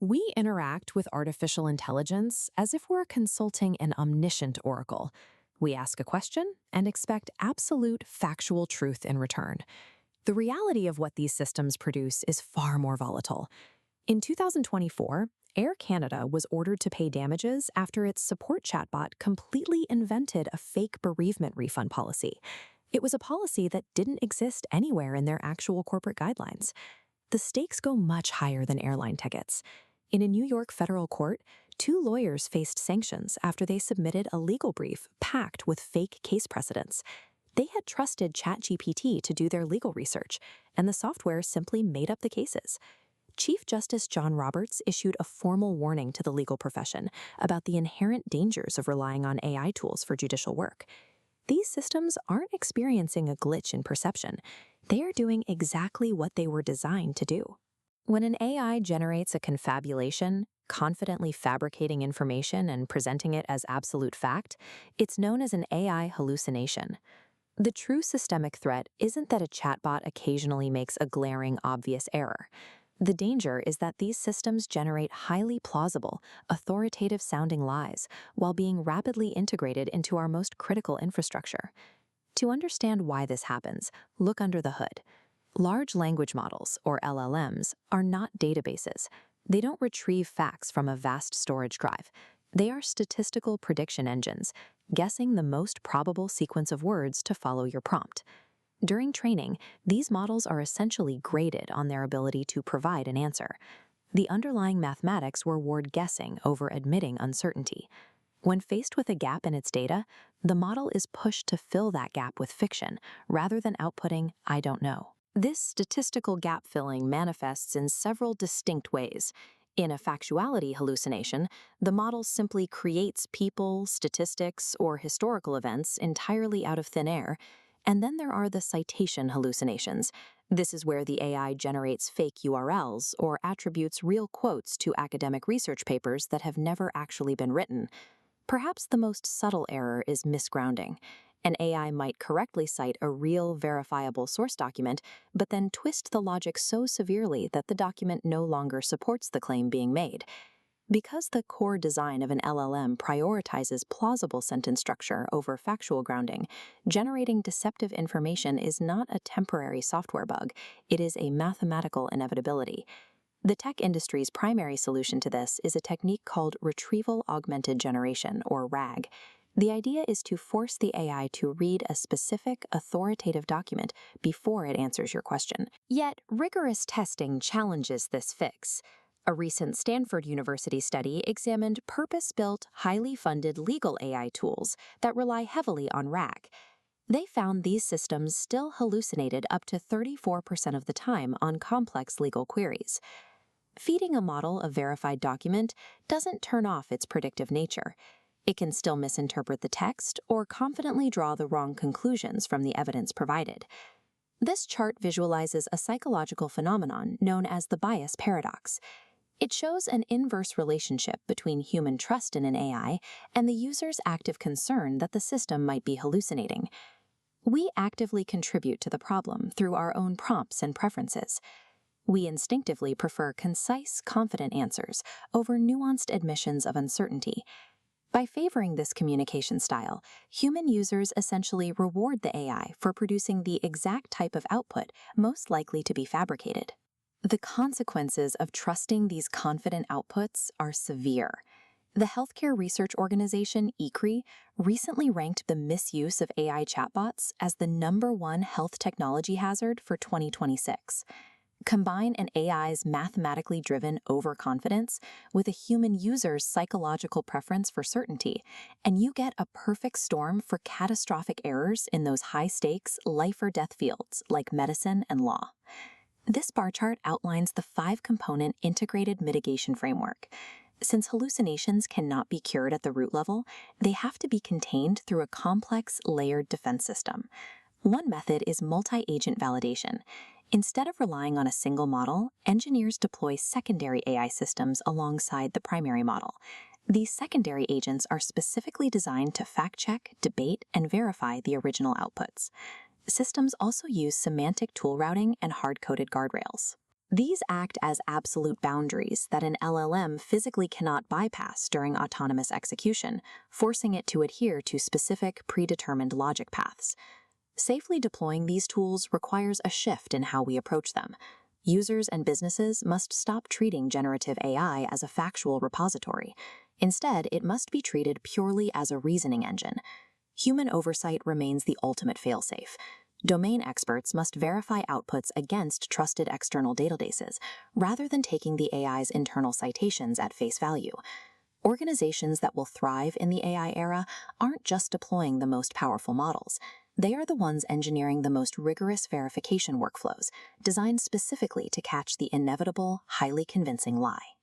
We interact with artificial intelligence as if we're consulting an omniscient oracle. We ask a question and expect absolute factual truth in return. The reality of what these systems produce is far more volatile. In 2024, Air Canada was ordered to pay damages after its support chatbot completely invented a fake bereavement refund policy. It was a policy that didn't exist anywhere in their actual corporate guidelines. The stakes go much higher than airline tickets. In a New York federal court, two lawyers faced sanctions after they submitted a legal brief packed with fake case precedents. They had trusted ChatGPT to do their legal research, and the software simply made up the cases. Chief Justice John Roberts issued a formal warning to the legal profession about the inherent dangers of relying on AI tools for judicial work. These systems aren't experiencing a glitch in perception. They are doing exactly what they were designed to do. When an AI generates a confabulation, confidently fabricating information and presenting it as absolute fact, it's known as an AI hallucination. The true systemic threat isn't that a chatbot occasionally makes a glaring, obvious error. The danger is that these systems generate highly plausible, authoritative-sounding lies while being rapidly integrated into our most critical infrastructure. To understand why this happens, look under the hood. Large language models, or LLMs, are not databases. They don't retrieve facts from a vast storage drive. They are statistical prediction engines, guessing the most probable sequence of words to follow your prompt. During training, these models are essentially graded on their ability to provide an answer. The underlying mathematics reward guessing over admitting uncertainty. When faced with a gap in its data, the model is pushed to fill that gap with fiction, rather than outputting, "I don't know." This statistical gap filling manifests in several distinct ways. In a factuality hallucination, the model simply creates people, statistics, or historical events entirely out of thin air. And then there are the citation hallucinations. This is where the AI generates fake URLs or attributes real quotes to academic research papers that have never actually been written. Perhaps the most subtle error is misgrounding. An AI might correctly cite a real, verifiable source document, but then twist the logic so severely that the document no longer supports the claim being made. Because the core design of an LLM prioritizes plausible sentence structure over factual grounding, generating deceptive information is not a temporary software bug, it is a mathematical inevitability. The tech industry's primary solution to this is a technique called retrieval augmented generation, or RAG. The idea is to force the AI to read a specific, authoritative document before it answers your question. Yet, rigorous testing challenges this fix. A recent Stanford University study examined purpose-built, highly funded legal AI tools that rely heavily on RAG. They found these systems still hallucinated up to 34% of the time on complex legal queries. Feeding a model a verified document doesn't turn off its predictive nature. It can still misinterpret the text or confidently draw the wrong conclusions from the evidence provided. This chart visualizes a psychological phenomenon known as the bias paradox. It shows an inverse relationship between human trust in an AI and the user's active concern that the system might be hallucinating. We actively contribute to the problem through our own prompts and preferences. We instinctively prefer concise, confident answers over nuanced admissions of uncertainty. By favoring this communication style, human users essentially reward the AI for producing the exact type of output most likely to be fabricated. The consequences of trusting these confident outputs are severe. The healthcare research organization ICRI recently ranked the misuse of AI chatbots as the #1 health technology hazard for 2026. Combine an AI's mathematically driven overconfidence with a human user's psychological preference for certainty, and you get a perfect storm for catastrophic errors in those high-stakes, life-or-death fields like medicine and law. This bar chart outlines the 5-component integrated mitigation framework. Since hallucinations cannot be cured at the root level, they have to be contained through a complex, layered defense system. One method is multi-agent validation. Instead of relying on a single model, engineers deploy secondary AI systems alongside the primary model. These secondary agents are specifically designed to fact-check, debate, and verify the original outputs. Systems also use semantic tool routing and hard-coded guardrails. These act as absolute boundaries that an LLM physically cannot bypass during autonomous execution, forcing it to adhere to specific, predetermined logic paths. Safely deploying these tools requires a shift in how we approach them. Users and businesses must stop treating generative AI as a factual repository. Instead, it must be treated purely as a reasoning engine. Human oversight remains the ultimate failsafe. Domain experts must verify outputs against trusted external databases, rather than taking the AI's internal citations at face value. Organizations that will thrive in the AI era aren't just deploying the most powerful models. They are the ones engineering the most rigorous verification workflows, designed specifically to catch the inevitable, highly convincing lie.